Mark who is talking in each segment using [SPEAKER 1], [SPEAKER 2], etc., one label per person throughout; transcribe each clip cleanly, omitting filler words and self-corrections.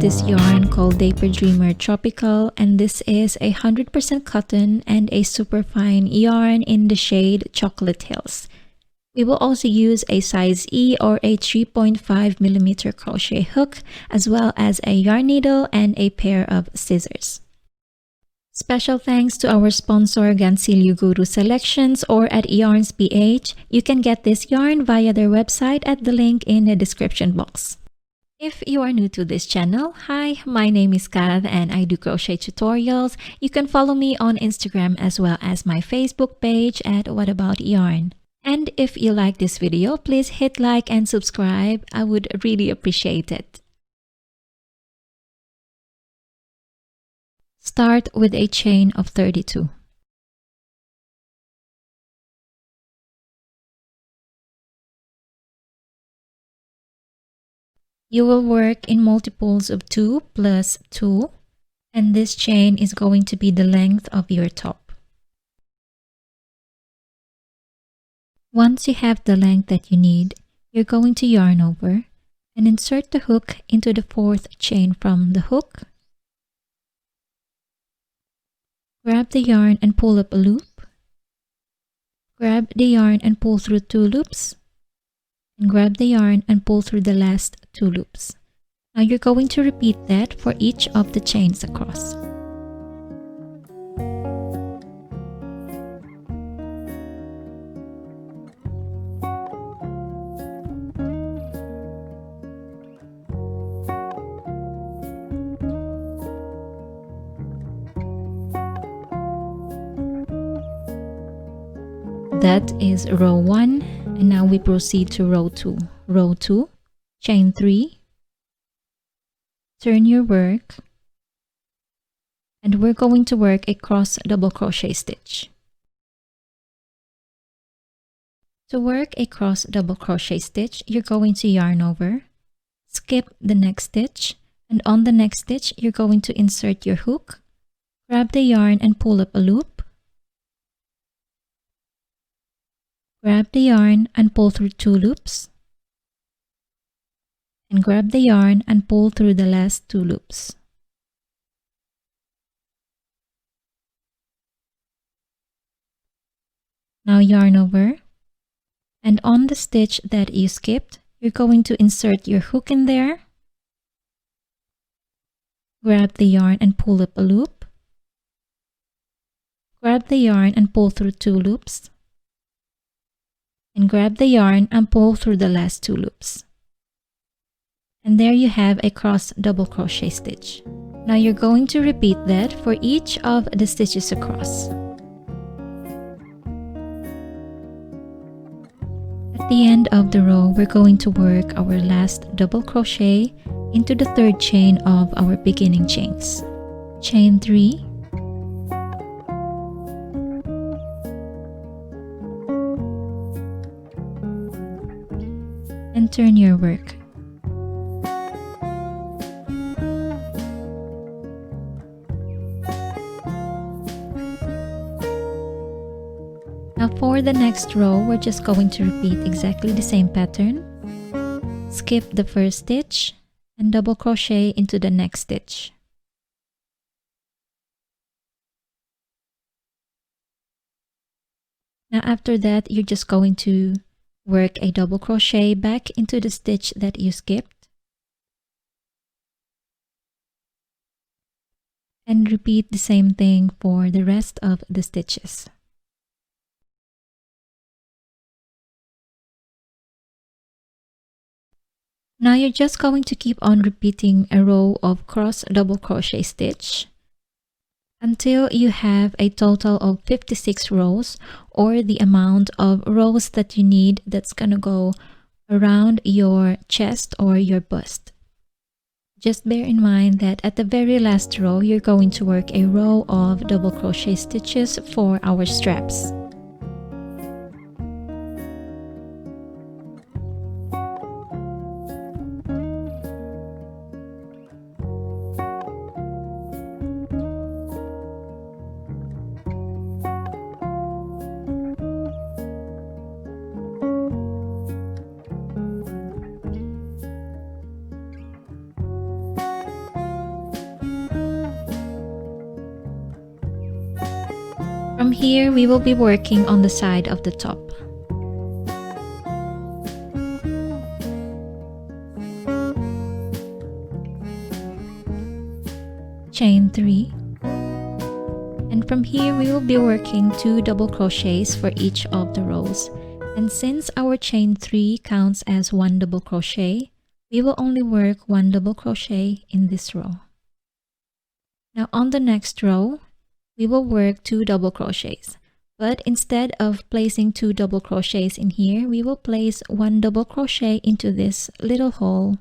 [SPEAKER 1] this yarn called Dapper Dreamer Tropical, and this is 100% cotton and a super fine yarn in the shade Chocolate Hills. We will also use a size E or a 3.5mm crochet hook, as well as a yarn needle and a pair of scissors. Special thanks to our sponsor Gansilio Guru Selections or at Yarns PH. You can get this yarn via their website at the link in the description box. If you are new to this channel, hi, my name is Kath and I do crochet tutorials. You can follow me on Instagram as well as my Facebook page at What About Yarn. And if you like this video, please hit like and subscribe. I would really appreciate it. Start with a chain of 32. You will work in multiples of 2 plus 2, and this chain is going to be the length of your top. Once you have the length that you need, you're going to yarn over and insert the hook into the 4th chain from the hook. Grab the yarn and pull up a loop. Grab the yarn and pull through 2 loops. And grab the yarn and pull through the last 2 loops. Now you're going to repeat that for each of the chains across. That is row 1, and now we proceed to row 2. Row 2, chain 3, turn your work, and we're going to work a cross double crochet stitch. To work a cross double crochet stitch, you're going to yarn over, skip the next stitch, and on the next stitch, you're going to insert your hook, grab the yarn and pull up a loop. Grab the yarn and pull through 2 loops, and grab the yarn and pull through the last 2 loops. Now yarn over, and on the stitch that you skipped, you're going to insert your hook in there, grab the yarn and pull up a loop, grab the yarn and pull through 2 loops, and grab the yarn and pull through the last 2 loops. And there you have a cross double crochet stitch. Now you're going to repeat that for each of the stitches across. At the end of the row, we're going to work our last double crochet into the 3rd chain of our beginning chains. Chain 3, and turn your work. Now for the next row, we're just going to repeat exactly the same pattern. Skip the 1st stitch and double crochet into the next stitch. Now after that, you're just going to work a double crochet back into the stitch that you skipped, and repeat the same thing for the rest of the stitches. Now you're just going to keep on repeating a row of cross double crochet stitch until you have a total of 56 rows, or the amount of rows that you need that's gonna go around your chest or your bust. Just bear in mind that at the very last row, you're going to work a row of double crochet stitches for our straps. here, we will be working on the side of the top. Chain 3. And from here, we will be working 2 double crochets for each of the rows. And since our chain 3 counts as 1 double crochet, we will only work 1 double crochet in this row. Now on the next row, we will work 2 double crochets. But instead of placing 2 double crochets in here, we will place 1 double crochet into this little hole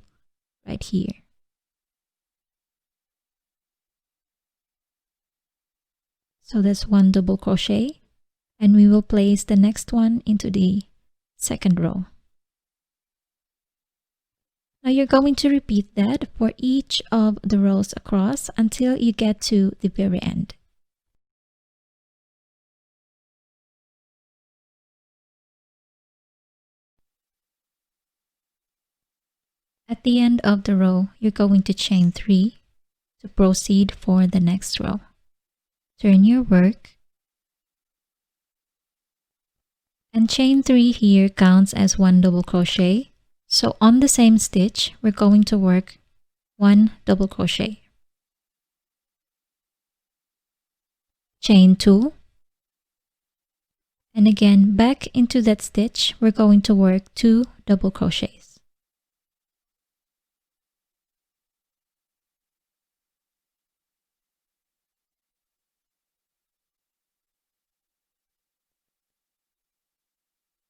[SPEAKER 1] right here. So that's 1 double crochet, and we will place the next one into the second row. Now you're going to repeat that for each of the rows across until you get to the very end. At the end of the row, you're going to chain 3 to proceed for the next row. Turn your work, and chain 3 here counts as 1 double crochet. So on the same stitch, we're going to work 1 double crochet. Chain 2. And again, back into that stitch, we're going to work 2 double crochets.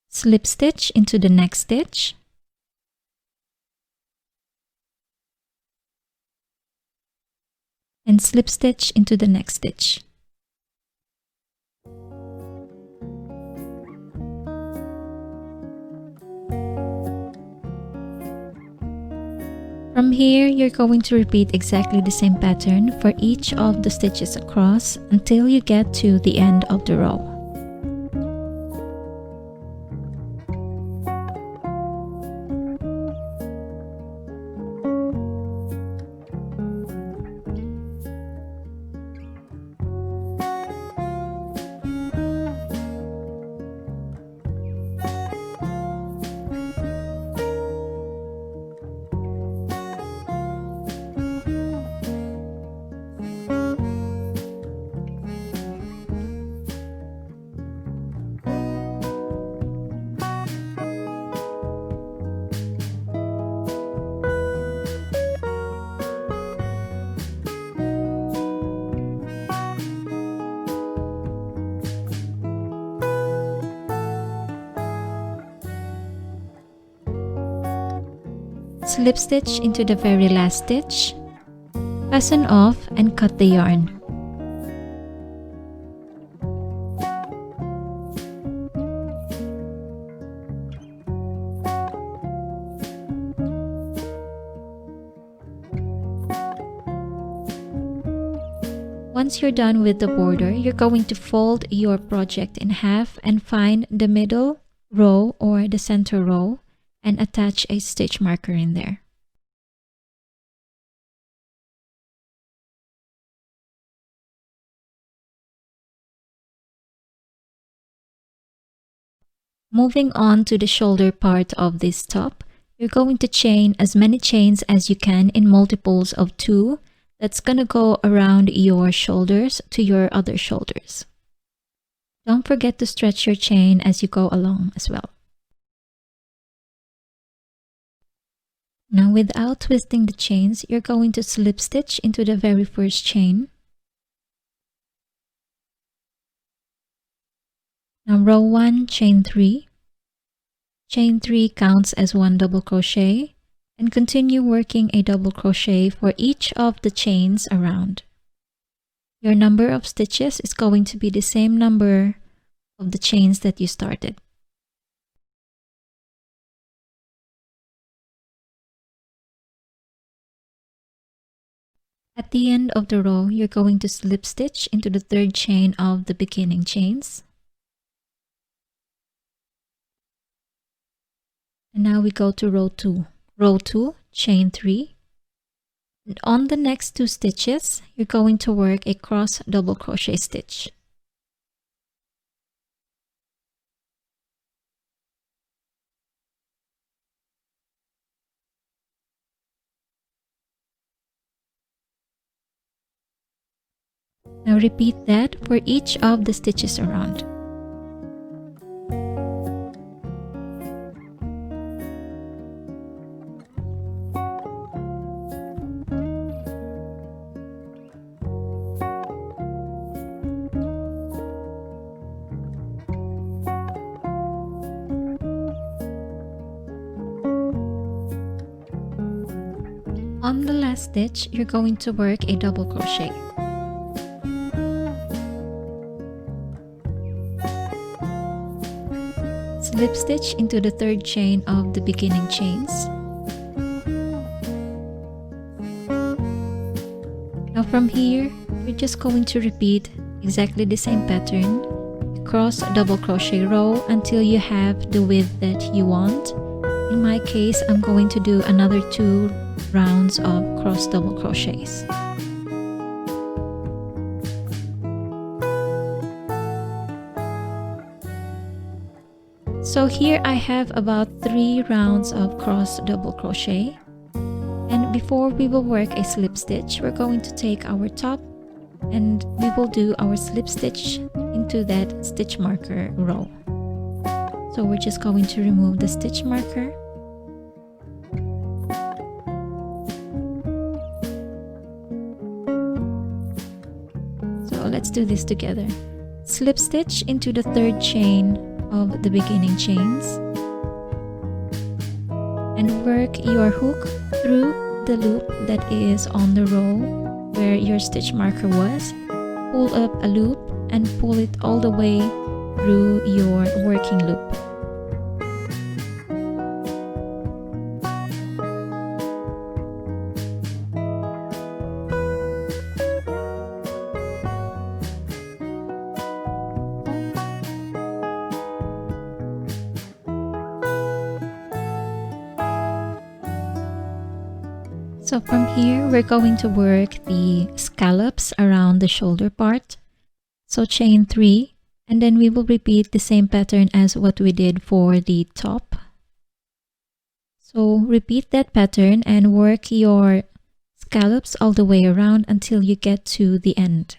[SPEAKER 1] Slip stitch into the next stitch. And slip stitch into the next stitch. From here, you're going to repeat exactly the same pattern for each of the stitches across until you get to the end of the row. Slip stitch into the very last stitch, fasten off and cut the yarn. Once you're done with the border, you're going to fold your project in half and find the middle row or the center row and attach a stitch marker in there. Moving on to the shoulder part of this top, you're going to chain as many chains as you can in multiples of 2. That's going to go around your shoulders to your other shoulders. Don't forget to stretch your chain as you go along as well. Now without twisting the chains, you're going to slip stitch into the very first chain. Now row 1, chain 3. Chain 3 counts as 1 double crochet, and continue working a double crochet for each of the chains around. Your number of stitches is going to be the same number of the chains that you started. At the end of the row, you're going to slip stitch into the third chain of the beginning chains. And now we go to row 2. Row 2, chain 3. And on the next 2 stitches, you're going to work a cross double crochet stitch. Now repeat that for each of the stitches around. On the last stitch, you're going to work a double crochet. Slip stitch into the third chain of the beginning chains. Now from here, you're just going to repeat exactly the same pattern. Cross double crochet row until you have the width that you want. In my case, I'm going to do another 2 rounds of cross double crochets. So here I have about 3 rounds of cross double crochet, and before we will work a slip stitch, we're going to take our top and we will do our slip stitch into that stitch marker row. So we're just going to remove the stitch marker. So let's do this together. Slip stitch into the third chain of the beginning chains and work your hook through the loop that is on the row where your stitch marker was. Pull up a loop and pull it all the way through your working loop. So from here, we're going to work the scallops around the shoulder part. So chain 3, and then we will repeat the same pattern as what we did for the top. So repeat that pattern and work your scallops all the way around until you get to the end.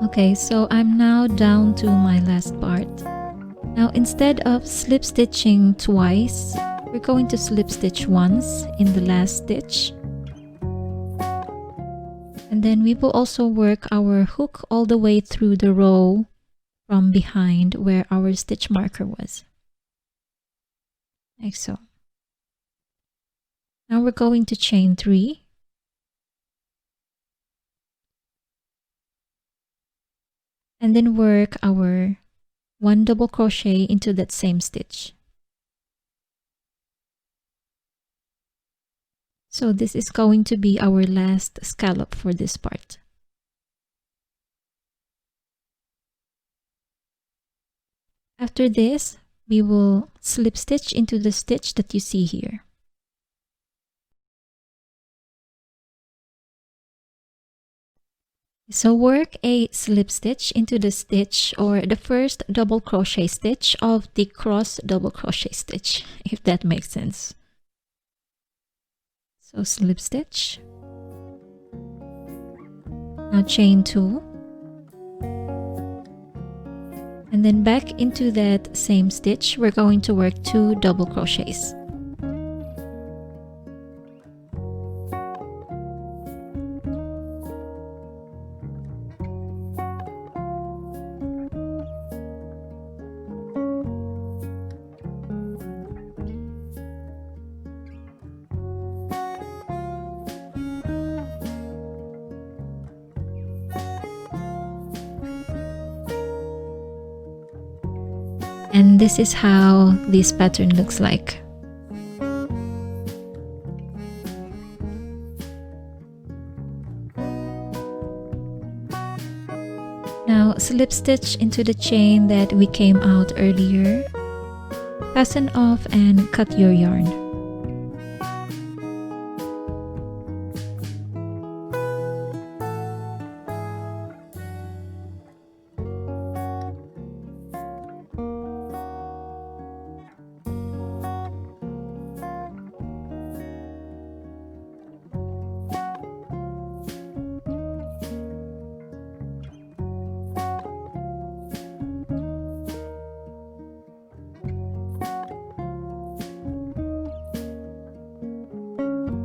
[SPEAKER 1] Okay, so I'm now down to my last part. Now instead of slip stitching twice, we're going to slip stitch once in the last stitch. And then we will also work our hook all the way through the row from behind where our stitch marker was. Like so. Now we're going to chain 3. And then work our 1 double crochet into that same stitch. So this is going to be our last scallop for this part. After this, we will slip stitch into the stitch that you see here. So work a slip stitch into the stitch or the first double crochet stitch of the cross double crochet stitch, if that makes sense. So slip stitch. Now chain 2. And then back into that same stitch, we're going to work 2 double crochets. And this is how this pattern looks like. Now slip stitch into the chain that we came out earlier. Fasten off and cut your yarn.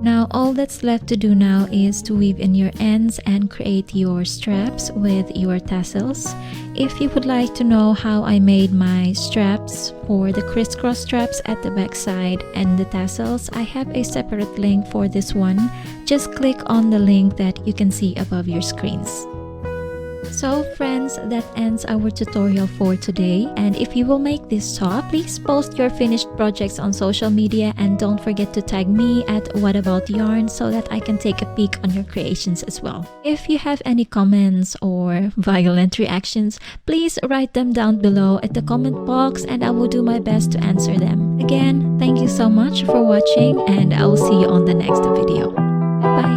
[SPEAKER 1] Now all that's left to do now is to weave in your ends and create your straps with your tassels. If you would like to know how I made my straps for the crisscross straps at the back side and the tassels, I have a separate link for this one. Just click on the link that you can see above your screens. So friends, that ends our tutorial for today, and if you will make this top, please post your finished projects on social media and don't forget to tag me at whataboutYarn so that I can take a peek on your creations as well. If you have any comments or violent reactions, please write them down below at the comment box and I will do my best to answer them. Again, thank you so much for watching and I will see you on the next video. Bye bye!